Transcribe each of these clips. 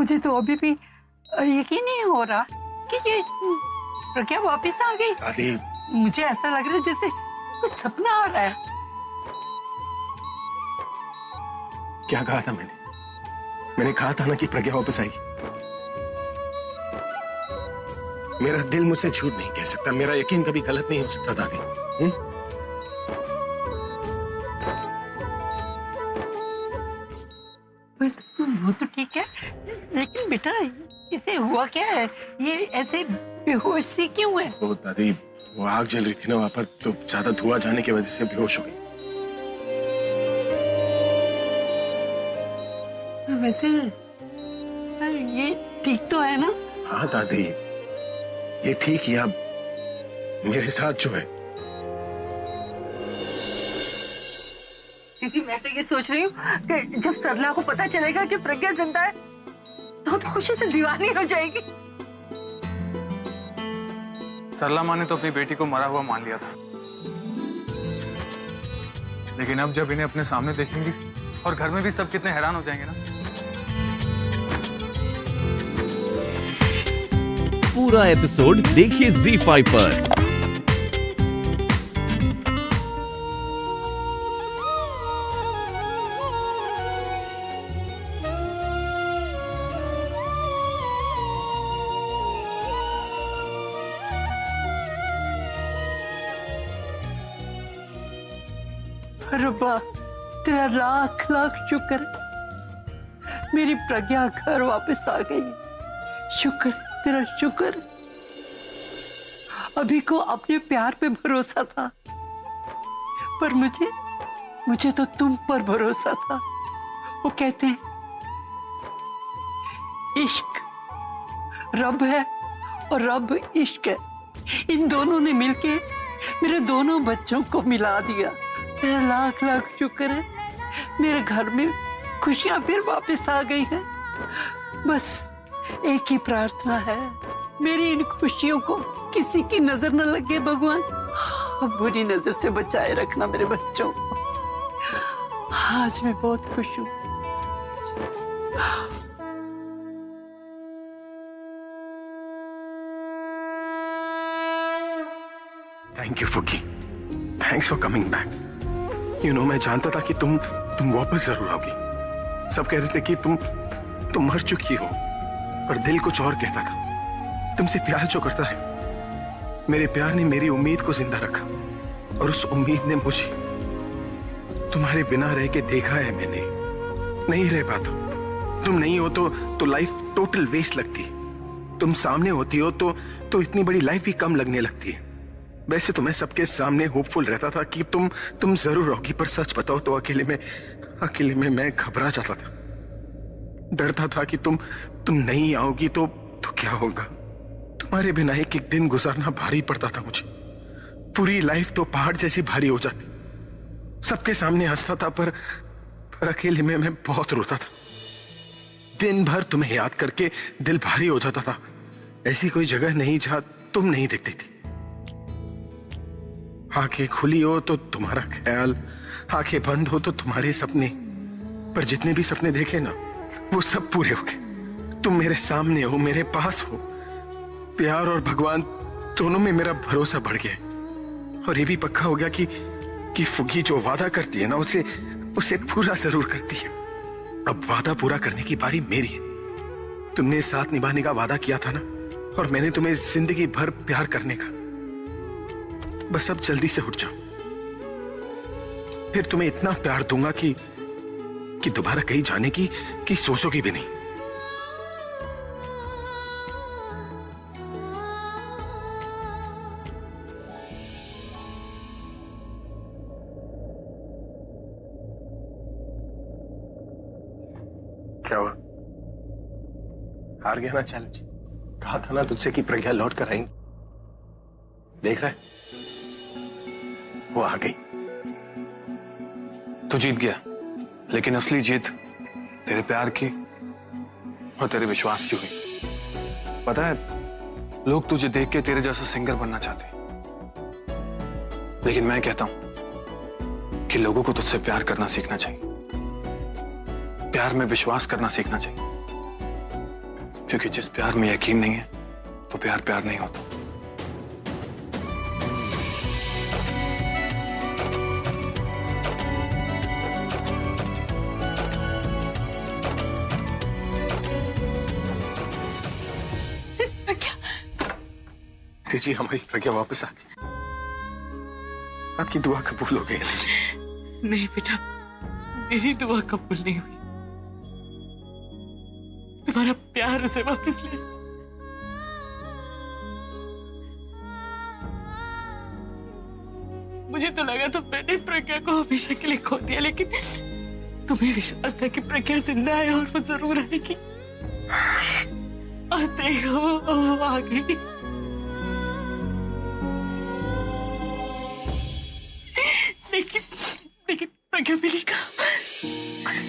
मुझे तो अभी भी यकीन नहीं हो रहा कि ये प्रज्ञा वापस आ गई। दादी, मुझे ऐसा लग रहा है जैसे कुछ सपना आ रहा है। क्या कहा था मैंने कहा था ना कि प्रज्ञा वापस आएगी। मेरा दिल मुझसे झूठ नहीं कह सकता, मेरा यकीन कभी गलत नहीं हो सकता दादी। वो तो ठीक है, लेकिन बेटा इसे हुआ क्या है? ये ऐसे बेहोश सी क्यों है? तो दादी, वो आग जल रही थी ना वहां पर, तो ज्यादा धुआं जाने की वजह से बेहोश हो गई। वैसे ये ठीक तो है ना? हाँ दादी, ये ठीक या मेरे साथ जो है। दीदी मैं तो ये सोच रही हूँ कि जब सरला को पता चलेगा कि प्रज्ञा जिंदा है तो खुशी से दीवानी हो जाएगी। सरला माँ ने तो अपनी बेटी को मरा हुआ मान लिया था, लेकिन अब जब इन्हें अपने सामने देखेंगी और घर में भी सब कितने हैरान हो जाएंगे ना। पूरा एपिसोड देखिए ZEE5 पर। रब्बा तेरा लाख लाख शुक्र है, मेरी प्रज्ञा घर वापस आ गई। शुक्र तेरा शुक्र। अभी को अपने प्यार पे भरोसा था, पर मुझे तो तुम पर भरोसा था। वो कहते हैं इश्क रब है और रब इश्क है, इन दोनों ने मिलके मेरे दोनों बच्चों को मिला दिया। तेरा लाख लाख शुक्र है, मेरे घर में खुशियां फिर वापस आ गई हैं। बस एक ही प्रार्थना है, मेरी इन खुशियों को किसी की नजर न लगे भगवान। बुरी नजर से बचाए रखना मेरे बच्चों को। आज मैं बहुत खुश हूँ। थैंक यू फुकी, थैंक्स फॉर कमिंग बैक। मैं जानता था कि तुम वापस जरूर आओगी। सब कहते थे कि तुम मर चुकी हो, पर दिल कुछ और कहता था। तुमसे प्यार जो करता है, मेरे प्यार ने मेरी उम्मीद को जिंदा रखा, और उस उम्मीद ने मुझे तुम्हारे बिना रह के देखा है। मैंने नहीं रह पाता। तुम नहीं हो तो लाइफ टोटल वेस्ट लगती। तुम सामने होती हो तो इतनी बड़ी लाइफ भी कम लगने लगती है। वैसे तो मैं सबके सामने होपफुल रहता था कि तुम जरूर रहोगी, पर सच बताओ तो अकेले में मैं घबरा जाता था। डरता था कि तुम नहीं आओगी तो क्या होगा। तुम्हारे बिना एक एक दिन गुजारना भारी पड़ता था मुझे। पूरी लाइफ तो पहाड़ जैसी भारी हो जाती। सबके सामने हंसता था, पर अकेले में मैं बहुत रोता था। दिन भर तुम्हें याद करके दिल भारी हो जाता था। ऐसी कोई जगह नहीं जहां तुम नहीं दिखती थी। आंखें खुली हो तो तुम्हारा ख्याल, आंखें बंद हो तो तुम्हारे सपने। पर जितने भी सपने देखे ना, वो सब पूरे हो गए। तुम मेरे सामने हो, मेरे पास हो। प्यार और भगवान दोनों में मेरा भरोसा बढ़ गया, और ये भी पक्का हो गया कि फुगी जो वादा करती है ना, उसे पूरा जरूर करती है। अब वादा पूरा करने की बारी मेरी है। तुमने साथ निभाने का वादा किया था ना, और मैंने तुम्हें जिंदगी भर प्यार करने का। बस अब जल्दी से उठ जाओ, फिर तुम्हें इतना प्यार दूंगा कि दोबारा कहीं जाने की सोचोगी भी नहीं। क्या हुआ? हार गया ना चैलेंज? कहा था ना तुझसे कि प्रज्ञा लौट कर आएंगी। देख रहा है, वो आ गई। तू जीत गया, लेकिन असली जीत तेरे प्यार की और तेरे विश्वास की हुई। पता है, लोग तुझे देख के तेरे जैसा सिंगर बनना चाहते हैं, लेकिन मैं कहता हूं कि लोगों को तुझसे प्यार करना सीखना चाहिए। प्यार में विश्वास करना सीखना चाहिए। क्योंकि जिस प्यार में यकीन नहीं है तो प्यार प्यार नहीं होता। जी हमारी प्रज्ञा वापस आ गई। आपकी दुआ कबूल हो गई है जी। नहीं बेटा, मेरी दुआ कबूल नहीं हुई। तुम्हारा प्यार उसे वापस ले। मुझे तो लगा था मैंने प्रज्ञा को हमेशा के लिए खो दिया, लेकिन तुम्हें विश्वास था कि प्रज्ञा जिंदा है और वो जरूर आएगी। और देखो वो आ गई। लेकिन प्रज्ञा मिली कहाँ?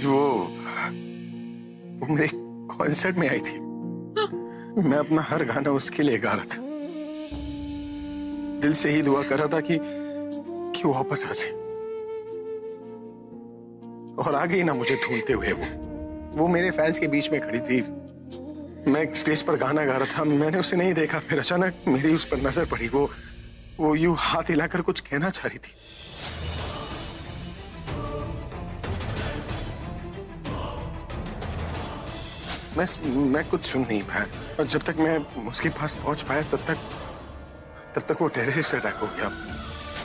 वो मेरे कॉन्सर्ट में आई थी। मैं अपना हर गाना उसके लिए गा रहा था। दिल से ही दुआ कर रहा था कि वो वापस आ जाए। और आ गई ना मुझे ढूंढते हुए। वो मेरे फैंस के बीच में खड़ी थी। मैं स्टेज पर गाना गा रहा था, मैंने उसे नहीं देखा। फिर अचानक मेरी उस पर नजर पड़ी। वो यूं हाथ हिलाकर कुछ कहना चाह रही थी। मैं कुछ सुन नहीं पाया, और जब तक मैं उसके पास पहुंच पाया तब तक वो टेररिस्ट अटैक हो गया।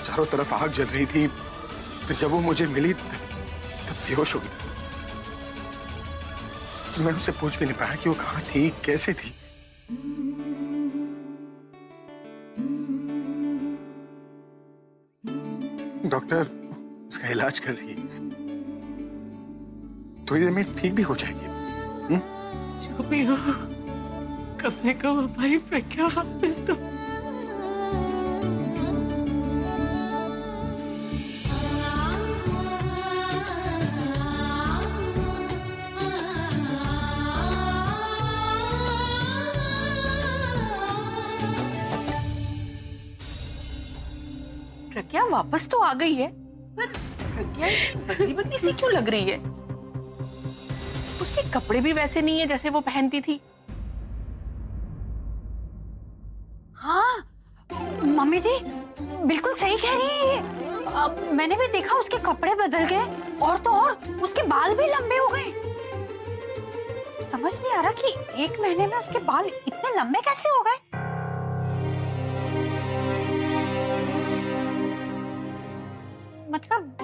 चारों तरफ आग जल रही थी। फिर जब वो मुझे मिली तब बेहोश हो गई। मैं उससे पूछ भी नहीं पाया कि वो कहाँ थी, कैसे थी। डॉक्टर उसका इलाज कर रही है, थोड़ी देर में ठीक भी हो जाएगी। जो भी हो, कम से कम हमारी प्रज्ञा वापस दो। प्रज्ञा वापस तो आ गई है, पर प्रज्ञा बदली बदली सी क्यों लग रही है? उसके कपड़े भी वैसे नहीं है जैसे वो पहनती थी। हाँ, मम्मी जी बिल्कुल सही कह रही है ये। मैंने भी देखा उसके कपड़े बदल गए, और तो और उसके बाल भी लंबे हो गए। समझ नहीं आ रहा कि 1 महीने में उसके बाल इतने लंबे कैसे हो गए। मतलब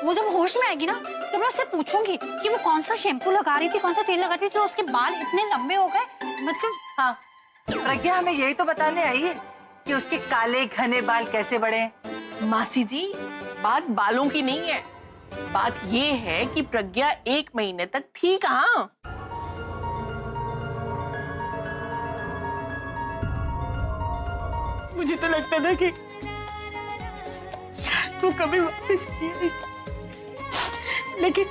वो जब होश में आएगी ना तो मैं उससे पूछूंगी कि वो कौन सा शैम्पू लगा रही थी, कौन सा तेल लगा रही थी जो उसके बाल इतने लंबे हो गए। मतलब हाँ, प्रज्ञा हमें यही तो बताने आई है कि उसके काले घने बाल कैसे बढ़े। मासी जी, बात बालों की नहीं है, बात ये है कि प्रज्ञा 1 महीने तक थी कहाँ। मुझे तो लगता था कि शायद वो कभी वापस नहीं आई, लेकिन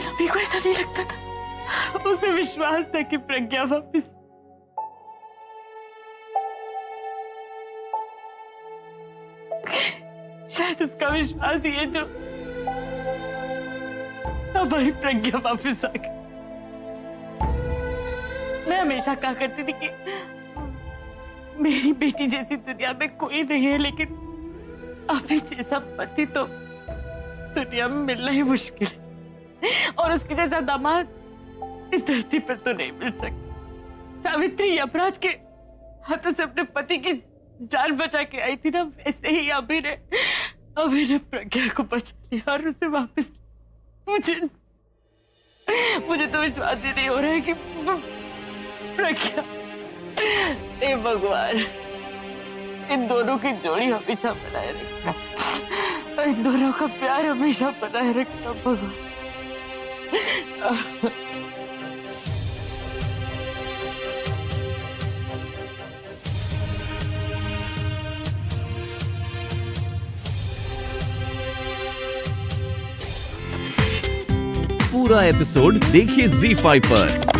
अभी को ऐसा नहीं लगता था। उसे विश्वास था कि प्रज्ञा वापस। शायद उसका विश्वास ही है जो हमारी प्रज्ञा वापस आ गई। मैं हमेशा कहा करती थी कि मेरी बेटी जैसी दुनिया में कोई नहीं है, लेकिन अभी जैसा पति तो दुनिया में मिलना ही मुश्किल है, और उसके जैसा दामाद इस धरती पर तो नहीं मिल सकता। सावित्री यमराज के हाथों से अपने पति की जान बचा के आई थी ना, वैसे ही अभी ने प्रज्ञा को बचा लिया और उसे वापस। मुझे तो विश्वास ही नहीं हो रहा है कि प्रज्ञा, हे भगवान, इन दोनों की जोड़ी हमेशा बनाए रखना, इन दोनों का प्यार हमेशा बनाए रखना भगवान। पूरा एपिसोड देखिए ZEE5 पर।